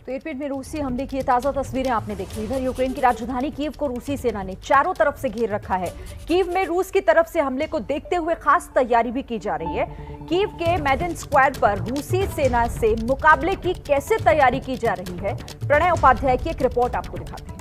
तो एयरपेट में रूसी हमले की ताजा तस्वीरें आपने देखी। इधर यूक्रेन की राजधानी कीव को रूसी सेना ने चारों तरफ से घेर रखा है। कीव में रूस की तरफ से हमले को देखते हुए खास तैयारी भी की जा रही है। कीव के मैदान स्क्वायर पर रूसी सेना से मुकाबले की कैसे तैयारी की जा रही है, प्रणय उपाध्याय की एक रिपोर्ट आपको दिखाते हैं।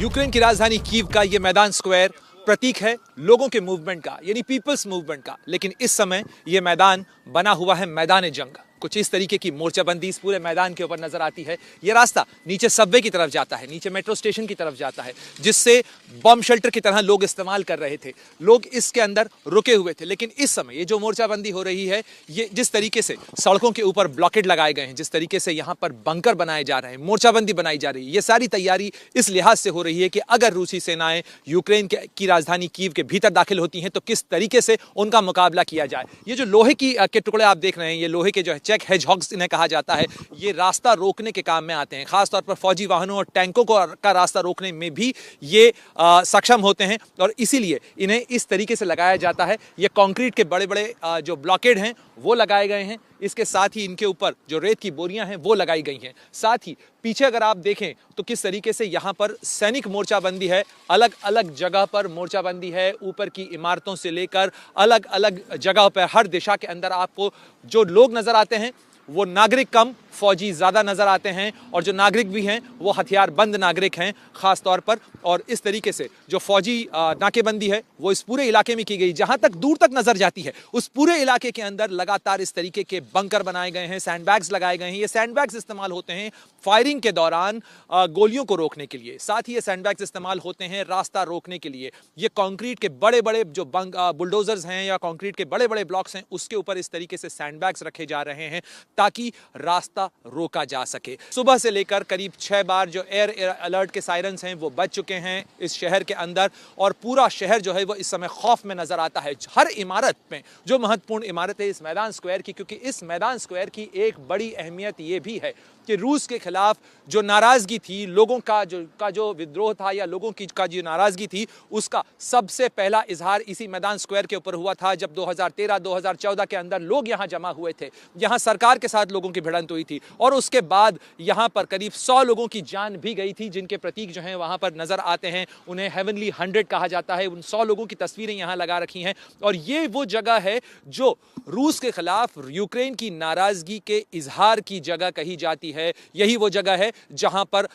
यूक्रेन की राजधानी कीव का ये मैदान स्क्वायर प्रतीक है लोगों के मूवमेंट का, यानी पीपल्स मूवमेंट का। लेकिन इस समय ये मैदान बना हुआ है मैदान जंग। कुछ इस तरीके की मोर्चाबंदी इस पूरे मैदान के ऊपर नजर आती है। ये रास्ता नीचे सबवे की तरफ जाता है, नीचे मेट्रो स्टेशन की तरफ जाता है, जिससे बम शेल्टर की तरह लोग इस्तेमाल कर रहे थे। लोग इसके अंदर रुके हुए थे। लेकिन इस समय ये जो मोर्चाबंदी हो रही है, ये जिस तरीके से सड़कों के ऊपर ब्लॉकेड लगाए गए हैं, जिस तरीके से यहाँ पर बंकर बनाए जा रहे हैं, मोर्चाबंदी बनाई जा रही है, ये सारी तैयारी इस लिहाज से हो रही है कि अगर रूसी सेनाएं यूक्रेन की राजधानी कीव के भीतर दाखिल होती हैं तो किस तरीके से उनका मुकाबला किया जाए। ये जो लोहे के टुकड़े आप देख रहे हैं, ये लोहे के जो है चेक हेजहॉग्स इन्हें कहा जाता है, ये रास्ता रोकने के काम में आते हैं। खासतौर पर फौजी वाहनों और टैंकों का रास्ता रोकने में भी ये सक्षम होते हैं और इसीलिए इन्हें इस तरीके से लगाया जाता है। ये कंक्रीट के बड़े बड़े जो ब्लॉकेड हैं वो लगाए गए हैं। इसके साथ ही इनके ऊपर जो रेत की बोरियां हैं वो लगाई गई हैं। साथ ही पीछे अगर आप देखें तो किस तरीके से यहाँ पर सैनिक मोर्चाबंदी है, अलग अलग जगह पर मोर्चाबंदी है। ऊपर की इमारतों से लेकर अलग अलग जगह पर हर दिशा के अंदर आपको जो लोग नजर आते हैं वो नागरिक कम, फौजी ज्यादा नजर आते हैं। और जो नागरिक भी हैं वो हथियारबंद नागरिक हैं खास तौर पर। और इस तरीके से जो फौजी नाकेबंदी है वो इस पूरे इलाके में की गई, जहां तक दूर तक नजर जाती है उस पूरे इलाके के अंदर लगातार इस तरीके के बंकर बनाए गए हैं, सैंडबैग्स लगाए गए हैं। ये सैंडबैग्स इस्तेमाल होते हैं फायरिंग के दौरान गोलियों को रोकने के लिए। साथ ही ये सैंडबैग्स इस्तेमाल होते हैं रास्ता रोकने के लिए। ये कंक्रीट के बड़े बड़े जो बुलडोजर्स हैं या कंक्रीट के बड़े बड़े ब्लॉक्स हैं उसके ऊपर इस तरीके से सैंडबैग्स रखे जा रहे हैं ताकि रास्ता रोका जा सके। सुबह से लेकर करीब 6 बार जो एयर अलर्ट के सायरन्स हैं वो बज चुके हैं इस शहर के अंदर और पूरा शहर जो है वो इस समय खौफ में नजर आता है। हर इमारत में जो महत्वपूर्ण इमारत है इस मैदान स्क्वायर की, क्योंकि इस मैदान स्क्वायर की एक बड़ी अहमियत ये भी है कि रूस के खिलाफ जो नाराजगी थी, लोगों का जो विद्रोह था या लोगों की का जो नाराजगी थी, उसका सबसे पहला इजहार इसी मैदान स्क्वायर के ऊपर हुआ था जब 2013-2014 के अंदर लोग यहां जमा हुए थे। यहां सरकार के साथ लोगों की भिड़ंत हुई थी और उसके बाद यहां पर करीब 100 लोगों की जान भी गई थी, जिनके प्रतीक जो हैं वहां पर नजर आते हैं। उन्हें हेवनली 100 कहा जाता है। उन 100 लोगों की तस्वीरें यहां लगा रखी हैं और ये वो जगह है जो रूस के खिलाफ यूक्रेन की नाराजगी के इजहार की जगह कही जाती है। यही वो जगह है जहां पर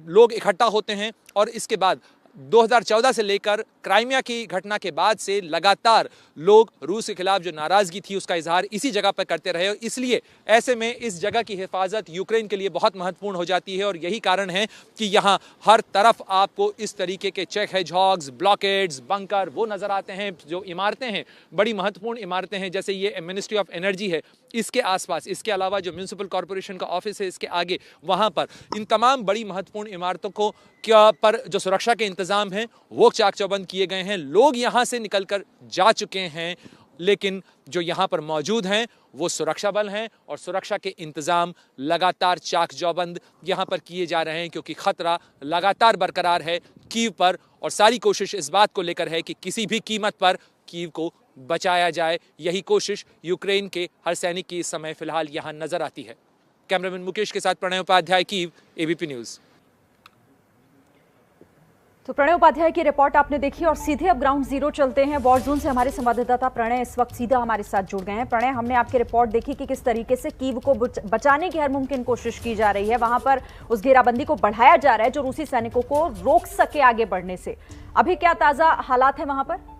लोग इकट्ठा होते हैं और इसके बाद 2014 से लेकर क्राइमिया की घटना के बाद से लगातार लोग रूस के खिलाफ जो नाराजगी थी उसका इजहार इसी जगह पर करते रहे। और इसलिए ऐसे में इस जगह की हिफाजत यूक्रेन के लिए बहुत महत्वपूर्ण हो जाती है और यही कारण है कि यहाँ हर तरफ आपको इस तरीके के चेक हेजहॉग्स, ब्लॉकेड्स, बंकर वो नजर आते हैं। जो इमारतें हैं बड़ी महत्वपूर्ण इमारतें हैं, जैसे ये मिनिस्ट्री ऑफ एनर्जी है, इसके आसपास, इसके अलावा जो म्युनिसिपल कॉर्पोरेशन का ऑफिस है इसके आगे, वहां पर इन तमाम बड़ी महत्वपूर्ण इमारतों को पर जो सुरक्षा के इंतजाम हैं वो चाक चौबंद किए गए हैं। लोग यहां से निकलकर जा चुके हैं, लेकिन जो यहां पर मौजूद हैं वो सुरक्षा बल हैं और सुरक्षा के इंतजाम लगातार चाक चौबंद यहां पर किए जा रहे हैं, क्योंकि खतरा लगातार बरकरार है कीव पर। और सारी कोशिश इस बात को लेकर है कि किसी भी कीमत पर कीव को बचाया जाए। यही कोशिश यूक्रेन के हर सैनिक की इस समय फिलहाल यहां नजर आती है। कैमरामैन मुकेश के साथ प्रणय उपाध्याय, कीव, एबीपी न्यूज। तो प्रणय उपाध्याय की रिपोर्ट आपने देखी और सीधे अब ग्राउंड जीरो चलते हैं। वॉर जोन से हमारे संवाददाता प्रणय इस वक्त सीधा हमारे साथ जुड़ गए हैं। प्रणय, हमने आपकी रिपोर्ट देखी कि किस तरीके से कीव को बचाने की हर मुमकिन कोशिश की जा रही है। वहां पर उस घेराबंदी को बढ़ाया जा रहा है जो रूसी सैनिकों को रोक सके आगे बढ़ने से। अभी क्या ताजा हालात है वहां पर?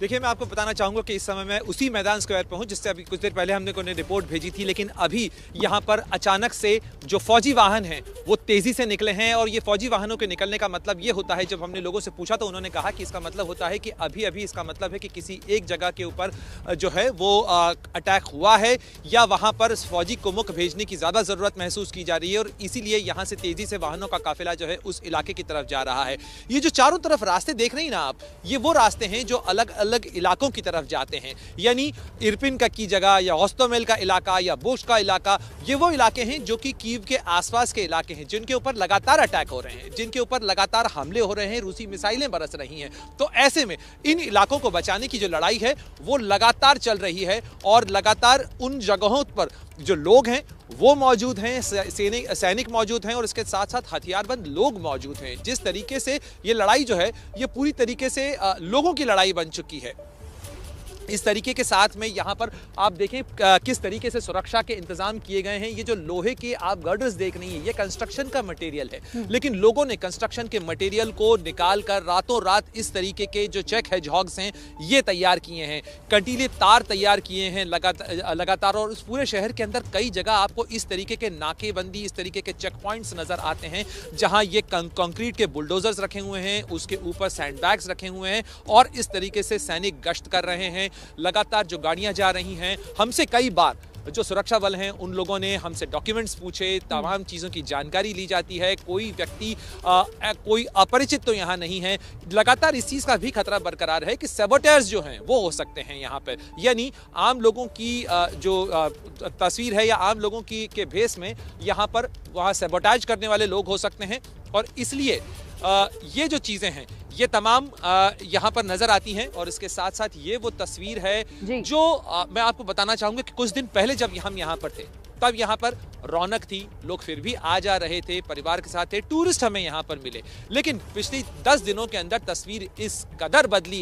देखिए, मैं आपको बताना चाहूंगा कि इस समय मैं उसी मैदान स्क्वायर पर हूं जिससे अभी कुछ देर पहले हमने को रिपोर्ट भेजी थी। लेकिन अभी यहां पर अचानक से जो फौजी वाहन हैं वो तेजी से निकले हैं और ये फौजी वाहनों के निकलने का मतलब ये होता है, जब हमने लोगों से पूछा तो उन्होंने कहा कि इसका मतलब होता है कि अभी अभी इसका मतलब है कि किसी एक जगह के ऊपर जो है वो अटैक हुआ है या वहां पर फौजी कुमुक भेजने की ज्यादा जरूरत महसूस की जा रही है और इसीलिए यहां से तेजी से वाहनों का काफिला जो है उस इलाके की तरफ जा रहा है। ये जो चारों तरफ रास्ते देख रही हैं ना आप, ये वो रास्ते हैं जो अलग अलग इलाकों की तरफ जाते हैं। यानी इरपिन का की जगह या ओस्तोमेल का इलाका या बुश का इलाका, ये वो इलाके हैं जो कि कीव के आसपास के इलाके हैं, जिनके ऊपर लगातार अटैक हो रहे हैं, जिनके ऊपर लगातार हमले हो रहे हैं, रूसी मिसाइलें बरस रही हैं। तो ऐसे में इन इलाकों को बचाने की जो लड़ाई है वो लगातार चल रही है और लगातार उन जगहों पर जो लोग हैं वो मौजूद हैं, सैनिक मौजूद हैं और इसके साथ साथ हथियारबंद लोग मौजूद हैं। जिस तरीके से ये लड़ाई जो है ये पूरी तरीके से लोगों की लड़ाई बन चुकी है। इस तरीके के साथ में यहाँ पर आप देखें किस तरीके से सुरक्षा के इंतजाम किए गए हैं। ये जो लोहे के आप गर्डर्स देख रही हैं ये कंस्ट्रक्शन का मटेरियल है, लेकिन लोगों ने कंस्ट्रक्शन के मटेरियल को निकाल कर रातों रात इस तरीके के जो चेक हेजहॉग्स हैं ये तैयार किए हैं, कंटीले तार तैयार किए हैं लगातार और उस पूरे शहर के अंदर कई जगह आपको इस तरीके के नाकेबंदी, इस तरीके के चेक पॉइंट्स नजर आते हैं जहां ये कंक्रीट के बुलडोजर्स रखे हुए हैं, उसके ऊपर सैंडबैग्स रखे हुए हैं और इस तरीके से सैनिक गश्त कर रहे हैं। लगातार जो गाड़ियां जा रही हैं, हमसे कई बार जो सुरक्षा बल हैं उन लोगों ने हमसे डॉक्यूमेंट्स पूछे, तमाम चीज़ों की जानकारी ली जाती है। कोई व्यक्ति कोई अपरिचित तो यहाँ नहीं है। लगातार इस चीज़ का भी खतरा बरकरार है कि सैबोटर्स जो हैं वो हो सकते हैं यहाँ पर, यानी आम लोगों की जो तस्वीर है या आम लोगों की के भेस में यहाँ पर वहाँ सैबोटाज करने वाले लोग हो सकते हैं और इसलिए ये जो चीज़ें हैं ये तमाम यहाँ पर नजर आती हैं। और इसके साथ साथ ये वो तस्वीर है जो मैं आपको बताना चाहूँगा कि कुछ दिन पहले जब हम यहाँ पर थे तब यहाँ पर रौनक थी, लोग फिर भी आ जा रहे थे, परिवार के साथ थे, टूरिस्ट हमें यहाँ पर मिले। लेकिन पिछले 10 दिनों के अंदर तस्वीर इस कदर बदली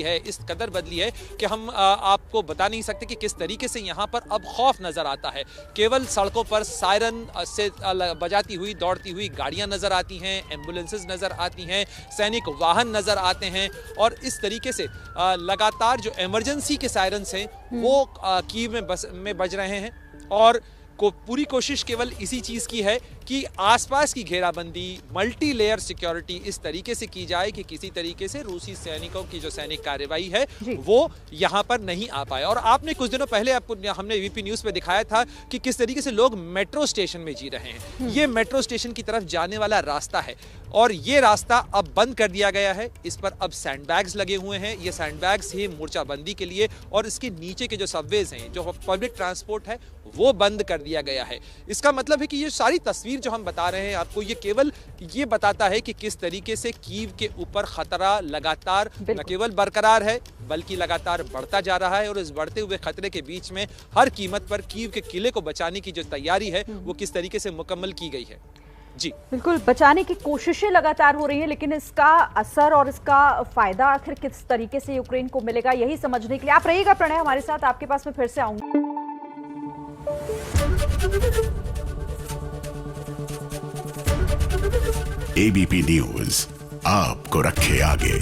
है कि हम आपको बता नहीं सकते कि किस तरीके से यहाँ पर अब खौफ नजर आता है। केवल सड़कों पर सायरन से बजाती हुई दौड़ती हुई गाड़ियाँ नजर आती हैं, एम्बुलेंसेज नजर आती हैं, सैनिक वाहन नजर आते हैं और इस तरीके से लगातार जो इमरजेंसी के सायरन्स हैं वो कीव में बज रहे हैं और पूरी कोशिश केवल इसी चीज़ की है कि आसपास की घेराबंदी, मल्टी लेयर सिक्योरिटी इस तरीके से की जाए कि किसी तरीके से रूसी सैनिकों की जो सैनिक कार्रवाई है वो यहाँ पर नहीं आ पाए। और आपने कुछ दिनों पहले हमने वीपी न्यूज़ पे दिखाया था कि किस तरीके से लोग मेट्रो स्टेशन में जी रहे हैं। ये मेट्रो स्टेशन की तरफ जाने वाला रास्ता है और ये रास्ता अब बंद कर दिया गया है। इस पर अब सैंडबैग्स लगे हुए हैं। ये सैंडबैग्स ही मोर्चाबंदी के लिए और इसके नीचे के जो सबवेज हैं, जो पब्लिक ट्रांसपोर्ट है वो बंद कर दिया गया है। इसका मतलब है कि ये सारी तस्वीर जो हम बता रहे हैं आपको ये केवल ये बताता है कि किस तरीके से कीव के ऊपर खतरा लगातार न केवल बरकरार है बल्कि लगातार बढ़ता जा रहा है और इस बढ़ते हुए खतरे के बीच में हर कीमत पर कीव के किले को बचाने की जो तैयारी है वो किस तरीके से मुकम्मल की गई है। जी बिल्कुल, बचाने की कोशिशें लगातार हो रही हैं, लेकिन इसका असर और इसका फायदा आखिर किस तरीके से यूक्रेन को मिलेगा यही समझने के लिए आप रहिएगा प्रणय हमारे साथ। आपके पास में फिर से आऊंगी। एबीपी न्यूज आपको रखे आगे।